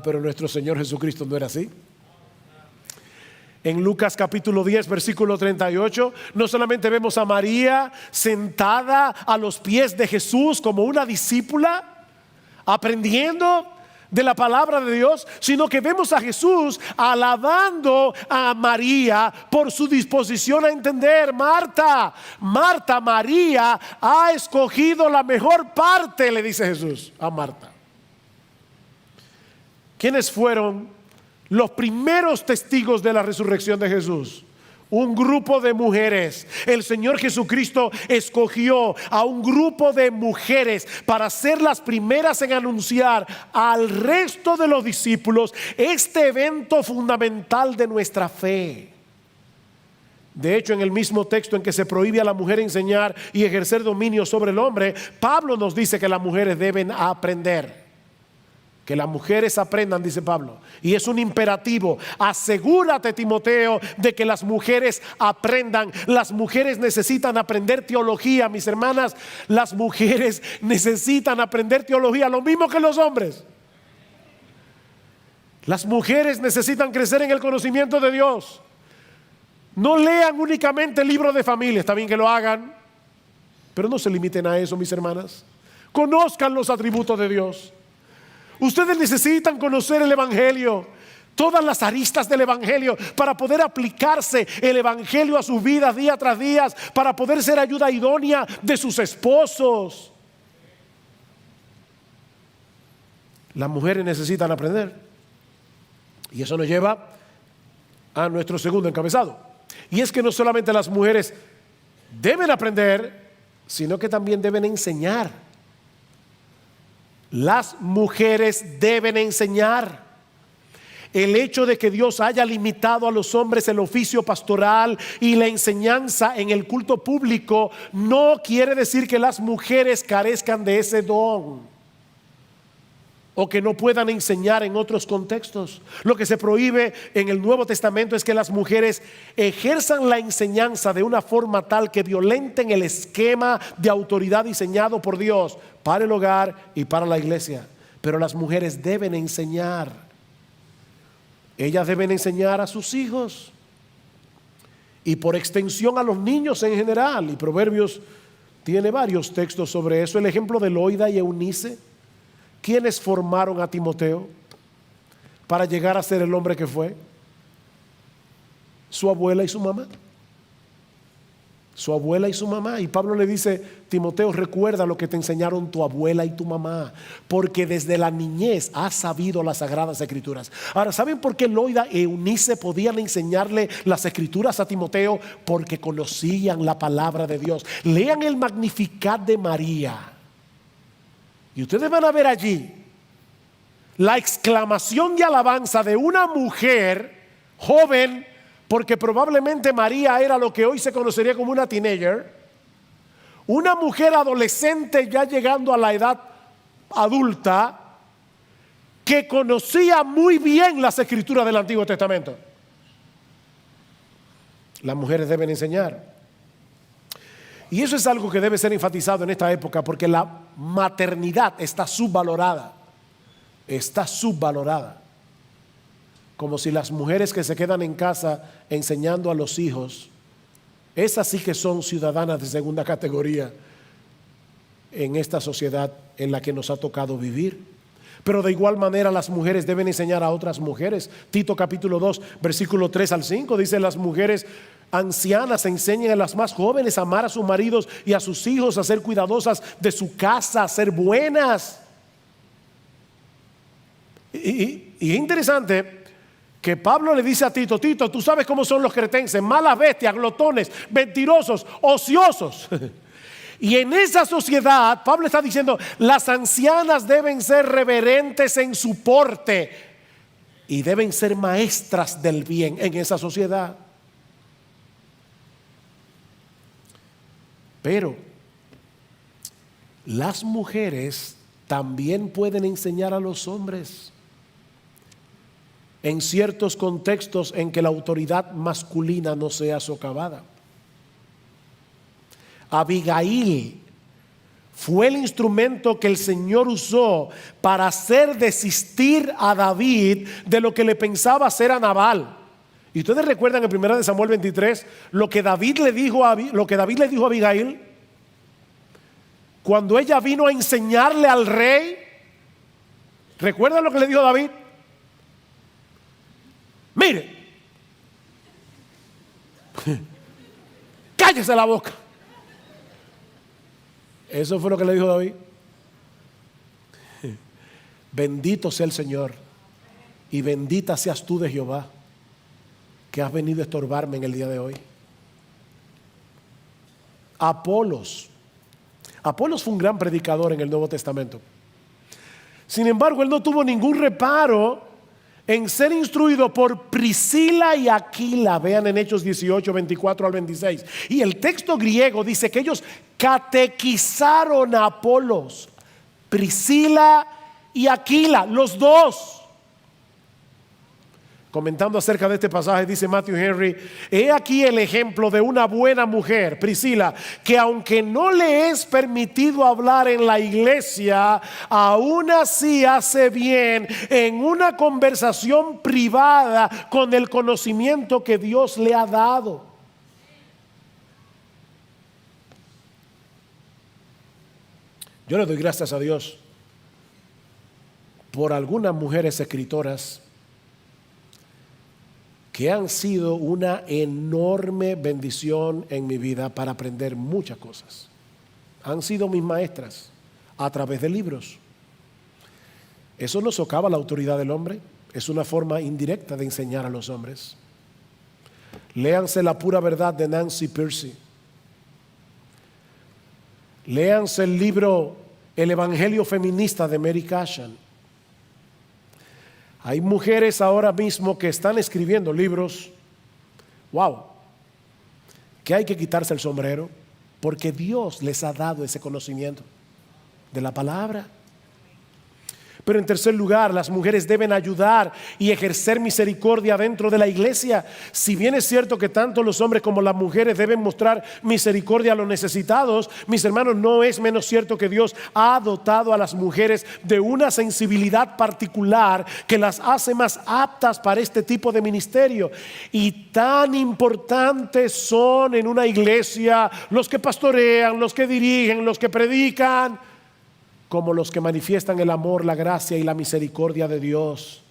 A: Pero nuestro Señor Jesucristo no era así. En Lucas capítulo 10 versículo 38, no solamente vemos a María sentada a los pies de Jesús como una discípula, aprendiendo de la palabra de Dios, sino que vemos a Jesús alabando a María por su disposición a entender. Marta, María ha escogido la mejor parte, le dice Jesús a Marta. ¿Quiénes fueron los primeros testigos de la resurrección de Jesús? Un grupo de mujeres. El Señor Jesucristo escogió a un grupo de mujeres para ser las primeras en anunciar al resto de los discípulos este evento fundamental de nuestra fe. De hecho, en el mismo texto en que se prohíbe a la mujer enseñar y ejercer dominio sobre el hombre, Pablo nos dice que las mujeres deben aprender. Que las mujeres aprendan, dice Pablo, y es un imperativo. Asegúrate, Timoteo, de que las mujeres aprendan. Las mujeres necesitan aprender teología, mis hermanas. Las mujeres necesitan aprender teología, lo mismo que los hombres. Las mujeres necesitan crecer en el conocimiento de Dios. No lean únicamente el libro de familia, está bien que lo hagan, pero no se limiten a eso, mis hermanas. Conozcan los atributos de Dios. Ustedes necesitan conocer el Evangelio, todas las aristas del Evangelio, para poder aplicarse el Evangelio a sus vidas día tras día, para poder ser ayuda idónea de sus esposos. Las mujeres necesitan aprender. Y eso nos lleva a nuestro segundo encabezado. Y es que no solamente las mujeres deben aprender, sino que también deben enseñar. Las mujeres deben enseñar. El hecho de que Dios haya limitado a los hombres el oficio pastoral y la enseñanza en el culto público no quiere decir que las mujeres carezcan de ese don. o que no puedan enseñar en otros contextos. Lo que se prohíbe en el Nuevo Testamento es que las mujeres ejerzan la enseñanza de una forma tal que violenten el esquema de autoridad diseñado por Dios para el hogar y para la iglesia. Pero las mujeres deben enseñar. Ellas deben enseñar a sus hijos y por extensión a los niños en general. Y Proverbios tiene varios textos sobre eso. El ejemplo de Loida y Eunice, ¿quiénes formaron a Timoteo para llegar a ser el hombre que fue? Su abuela y su mamá. Su abuela y su mamá. Y Pablo le dice: Timoteo, recuerda lo que te enseñaron tu abuela y tu mamá, porque desde la niñez has sabido las sagradas escrituras. Ahora, ¿saben por qué Loida y Eunice podían enseñarle las escrituras a Timoteo? Porque conocían la palabra de Dios. Lean el Magnificat de María y ustedes van a ver allí la exclamación de alabanza de una mujer joven, porque probablemente María era lo que hoy se conocería como una teenager, una mujer adolescente ya llegando a la edad adulta, que conocía muy bien las escrituras del Antiguo Testamento. Las mujeres deben enseñar. Y eso es algo que debe ser enfatizado en esta época, porque la maternidad está subvalorada. Está subvalorada. Como si las mujeres que se quedan en casa enseñando a los hijos, esas sí que son ciudadanas de segunda categoría en esta sociedad en la que nos ha tocado vivir. Pero de igual manera las mujeres deben enseñar a otras mujeres. Tito capítulo 2 versículo 3 al 5 dice: las mujeres ancianas enseñen a las más jóvenes a amar a sus maridos y a sus hijos, a ser cuidadosas de su casa, a ser buenas. Y es interesante que Pablo le dice a Tito: Tito, tú sabes cómo son los cretenses, malas bestias, glotones, mentirosos, ociosos. Y en esa sociedad, Pablo está diciendo, las ancianas deben ser reverentes en su porte y deben ser maestras del bien en esa sociedad. Pero las mujeres también pueden enseñar a los hombres en ciertos contextos en que la autoridad masculina no sea socavada. Abigail fue el instrumento que el Señor usó para hacer desistir a David de lo que le pensaba hacer a Nabal. Y ustedes recuerdan en 1 Samuel 23 lo que David le dijo a Abigail cuando ella vino a enseñarle al rey. ¿Recuerdan lo que le dijo David? Mire, cállese la boca. Eso fue lo que le dijo David. Bendito sea el Señor y bendita seas tú de Jehová, que has venido a estorbarme en el día de hoy. Apolos fue un gran predicador en el Nuevo Testamento. Sin embargo, él no tuvo ningún reparo en ser instruido por Priscila y Aquila. Vean en Hechos 18, 24 al 26. Y el texto griego dice que ellos catequizaron a Apolos, Priscila y Aquila, los dos. Comentando acerca de este pasaje, dice Matthew Henry: he aquí el ejemplo de una buena mujer, Priscila, que aunque no le es permitido hablar en la iglesia, aún así hace bien en una conversación privada con el conocimiento que Dios le ha dado. Yo le doy gracias a Dios por algunas mujeres escritoras que han sido una enorme bendición en mi vida para aprender muchas cosas. Han sido mis maestras a través de libros. Eso no socava la autoridad del hombre, es una forma indirecta de enseñar a los hombres. Léanse La pura verdad de Nancy Pearcey. Léanse el libro El Evangelio feminista de Mary Cashan. Hay mujeres ahora mismo que están escribiendo libros, wow, que hay que quitarse el sombrero, porque Dios les ha dado ese conocimiento de la palabra. Pero en tercer lugar, las mujeres deben ayudar y ejercer misericordia dentro de la iglesia. Si bien es cierto que tanto los hombres como las mujeres deben mostrar misericordia a los necesitados, mis hermanos, no es menos cierto que Dios ha dotado a las mujeres de una sensibilidad particular que las hace más aptas para este tipo de ministerio. Y tan importantes son en una iglesia los que pastorean, los que dirigen, los que predican, como los que manifiestan el amor, la gracia y la misericordia de Dios,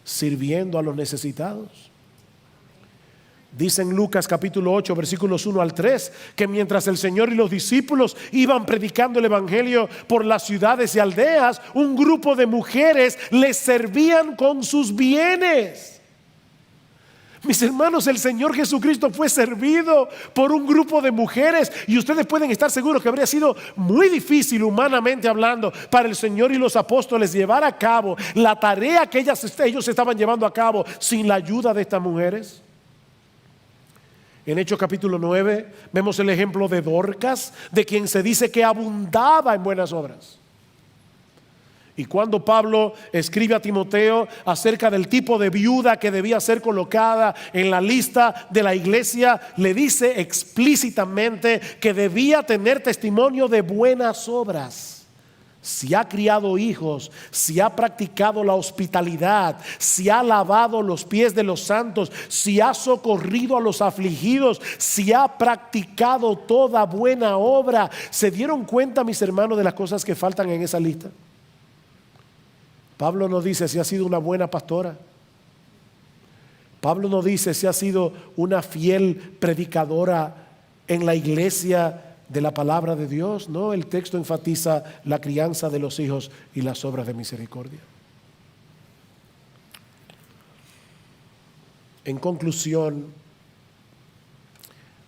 A: sirviendo a los necesitados. Dice en Lucas capítulo 8 versículos 1 al 3 que mientras el Señor y los discípulos iban predicando el evangelio por las ciudades y aldeas, un grupo de mujeres les servían con sus bienes. Mis hermanos, el Señor Jesucristo fue servido por un grupo de mujeres, y ustedes pueden estar seguros que habría sido muy difícil, humanamente hablando, para el Señor y los apóstoles llevar a cabo la tarea que ellos estaban llevando a cabo sin la ayuda de estas mujeres. En Hechos capítulo 9 vemos el ejemplo de Dorcas, de quien se dice que abundaba en buenas obras. Y cuando Pablo escribe a Timoteo acerca del tipo de viuda que debía ser colocada en la lista de la iglesia, le dice explícitamente que debía tener testimonio de buenas obras. Si ha criado hijos, si ha practicado la hospitalidad, si ha lavado los pies de los santos, si ha socorrido a los afligidos, si ha practicado toda buena obra. ¿Se dieron cuenta, mis hermanos, de las cosas que faltan en esa lista? Pablo no dice si ha sido una buena pastora. Pablo no dice si ha sido una fiel predicadora en la iglesia de la palabra de Dios. No, el texto enfatiza la crianza de los hijos y las obras de misericordia. En conclusión,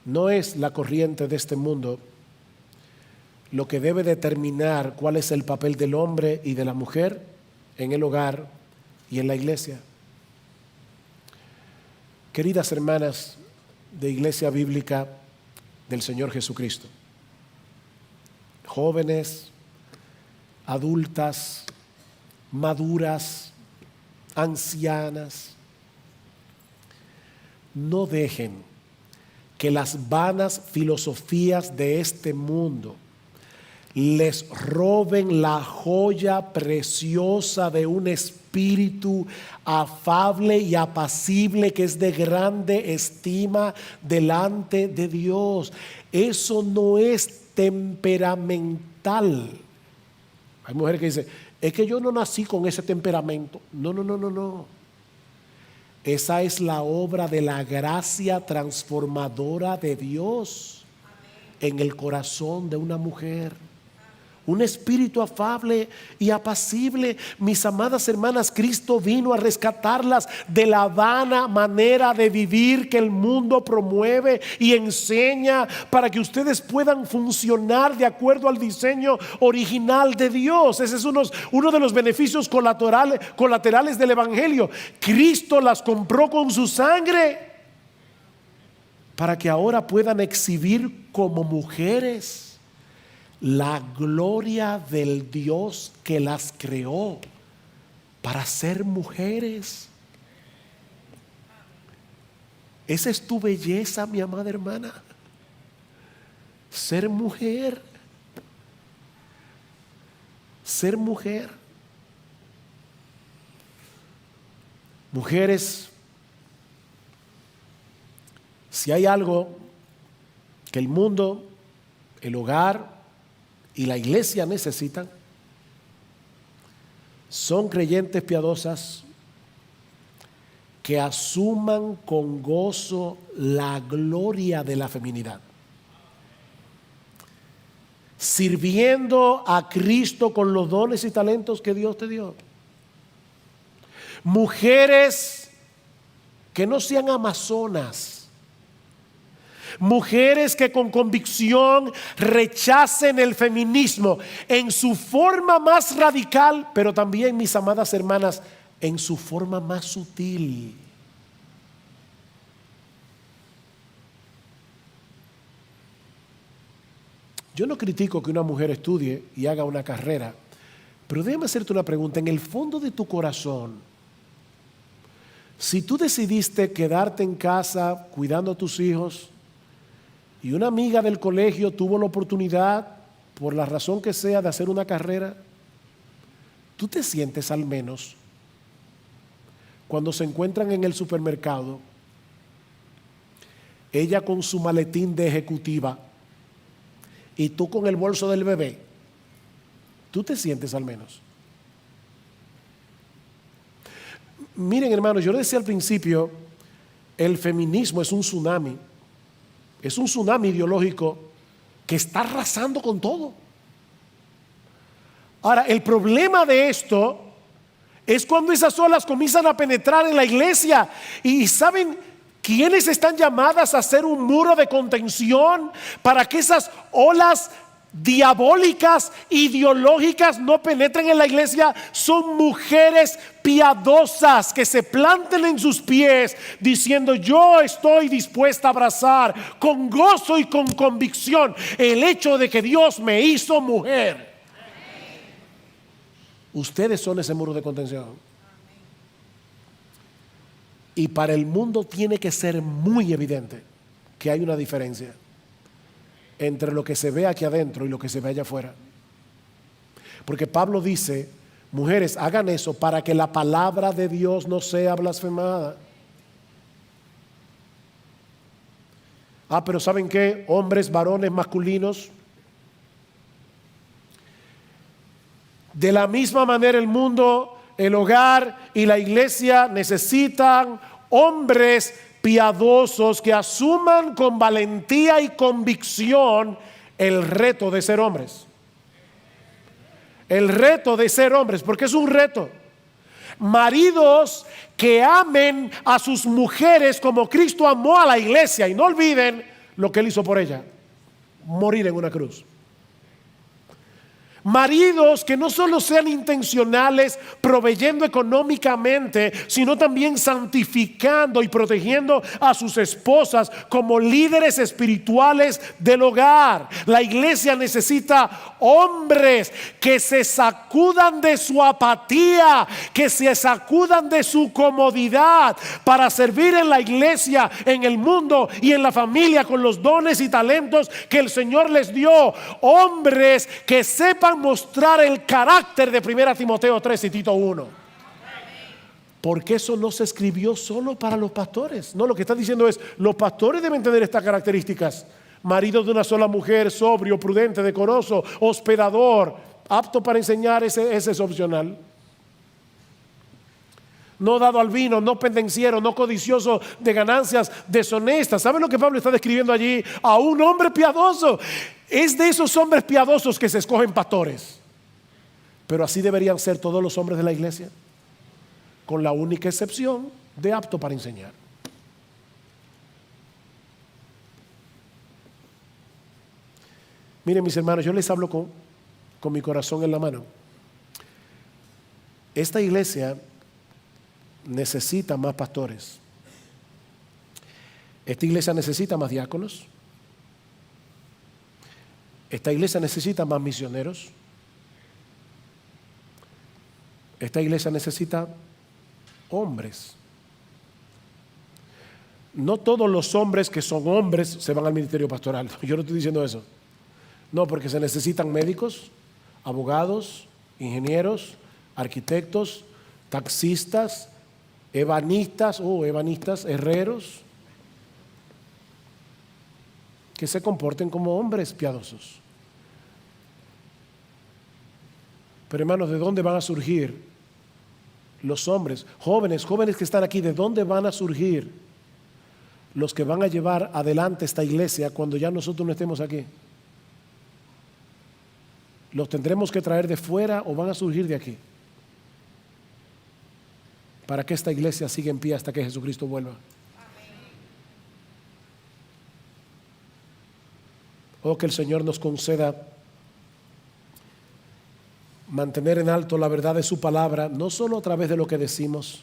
A: no es la corriente de este mundo lo que debe determinar cuál es el papel del hombre y de la mujer en el hogar y en la iglesia. Queridas hermanas de Iglesia Bíblica del Señor Jesucristo, jóvenes, adultas, maduras, ancianas, no dejen que las vanas filosofías de este mundo les roben la joya preciosa de un espíritu afable y apacible que es de grande estima delante de Dios. Eso no es temperamental. Hay mujeres que dicen, es que yo no nací con ese temperamento. No. Esa es la obra de la gracia transformadora de Dios en el corazón de una mujer. Un espíritu afable y apacible. Mis amadas hermanas, Cristo vino a rescatarlas de la vana manera de vivir que el mundo promueve y enseña, para que ustedes puedan funcionar de acuerdo al diseño original de Dios. Ese es uno de los beneficios colaterales del Evangelio. Cristo las compró con su sangre para que ahora puedan exhibir como mujeres la gloria del Dios que las creó para ser mujeres. Esa es tu belleza, mi amada hermana. Ser mujer. Ser mujer. Mujeres, si hay algo que el mundo, el hogar y la iglesia necesitan, son creyentes piadosas que asuman con gozo la gloria de la feminidad, sirviendo a Cristo con los dones y talentos que Dios te dio. Mujeres que no sean amazonas, mujeres que con convicción rechacen el feminismo en su forma más radical, pero también, mis amadas hermanas, en su forma más sutil. Yo no critico que una mujer estudie y haga una carrera, Pero déjame hacerte una pregunta. En el fondo de tu corazón, si tú decidiste quedarte en casa cuidando a tus hijos y una amiga del colegio tuvo la oportunidad, por la razón que sea, de hacer una carrera, tú te sientes al menos cuando se encuentran en el supermercado, ella con su maletín de ejecutiva y tú con el bolso del bebé, tú te sientes al menos. Miren, hermanos, yo les decía al principio, el feminismo es un tsunami ideológico que está arrasando con todo. Ahora, el problema de esto es cuando esas olas comienzan a penetrar en la iglesia. Y ¿saben quiénes están llamadas a hacer un muro de contención para que esas olas diabólicas, ideológicas no penetren en la iglesia? Son mujeres piadosas que se planten en sus pies diciendo: yo estoy dispuesta a abrazar con gozo y con convicción el hecho de que Dios me hizo mujer. Ustedes son ese muro de contención. Y para el mundo tiene que ser muy evidente que hay una diferencia entre lo que se ve aquí adentro y lo que se ve allá afuera. Porque Pablo dice: mujeres, hagan eso para que la palabra de Dios no sea blasfemada. Pero ¿saben qué? Hombres, varones, masculinos. De la misma manera el mundo, el hogar y la iglesia necesitan hombres piadosos que asuman con valentía y convicción el reto de ser hombres. El reto de ser hombres, porque es un reto. Maridos que amen a sus mujeres como Cristo amó a la iglesia, y no olviden lo que Él hizo por ella: morir en una cruz. Maridos que no solo sean intencionales proveyendo económicamente, sino también santificando y protegiendo a sus esposas como líderes espirituales del hogar. La iglesia necesita hombres que se sacudan de su apatía, que se sacudan de su comodidad para servir en la iglesia, en el mundo y en la familia con los dones y talentos que el Señor les dio. Hombres que sepan mostrar el carácter de 1 Timoteo 3 y Tito 1. Porque eso no se escribió solo para los pastores. No, lo que está diciendo es: los pastores deben tener estas características: marido de una sola mujer, sobrio, prudente, decoroso, hospedador, apto para enseñar. Ese es opcional. No dado al vino, no pendenciero, no codicioso de ganancias deshonestas. ¿Saben lo que Pablo está describiendo allí? A un hombre piadoso. Es de esos hombres piadosos que se escogen pastores. Pero así deberían ser todos los hombres de la iglesia, con la única excepción de apto para enseñar. Miren, mis hermanos, yo les hablo con mi corazón en la mano. Esta iglesia necesita más pastores. Esta iglesia necesita más diáconos. Esta iglesia necesita más misioneros. Esta iglesia necesita hombres. No todos los hombres que son hombres se van al ministerio pastoral. Yo no estoy diciendo eso. No, porque se necesitan médicos, abogados, ingenieros, arquitectos, taxistas, ebanistas, herreros, que se comporten como hombres piadosos. Pero hermanos, ¿de dónde van a surgir los hombres? Jóvenes que están aquí, ¿de dónde van a surgir los que van a llevar adelante esta iglesia cuando ya nosotros no estemos aquí? ¿Los tendremos que traer de fuera o van a surgir de aquí? Para que esta iglesia siga en pie hasta que Jesucristo vuelva. Oh, que el Señor nos conceda mantener en alto la verdad de su palabra, no solo a través de lo que decimos,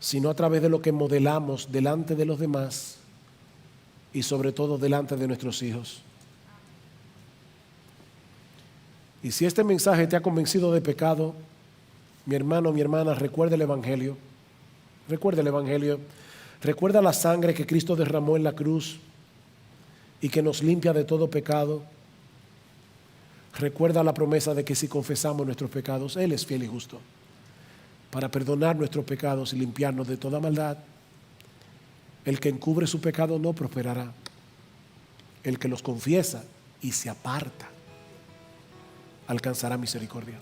A: sino a través de lo que modelamos delante de los demás y sobre todo delante de nuestros hijos. Y si este mensaje te ha convencido de pecado, mi hermano, mi hermana, recuerda el Evangelio. Recuerda el Evangelio. Recuerda la sangre que Cristo derramó en la cruz y que nos limpia de todo pecado. Recuerda la promesa de que si confesamos nuestros pecados, Él es fiel y justo para perdonar nuestros pecados y limpiarnos de toda maldad. El que encubre su pecado no prosperará. El que los confiesa y se aparta alcanzará misericordia.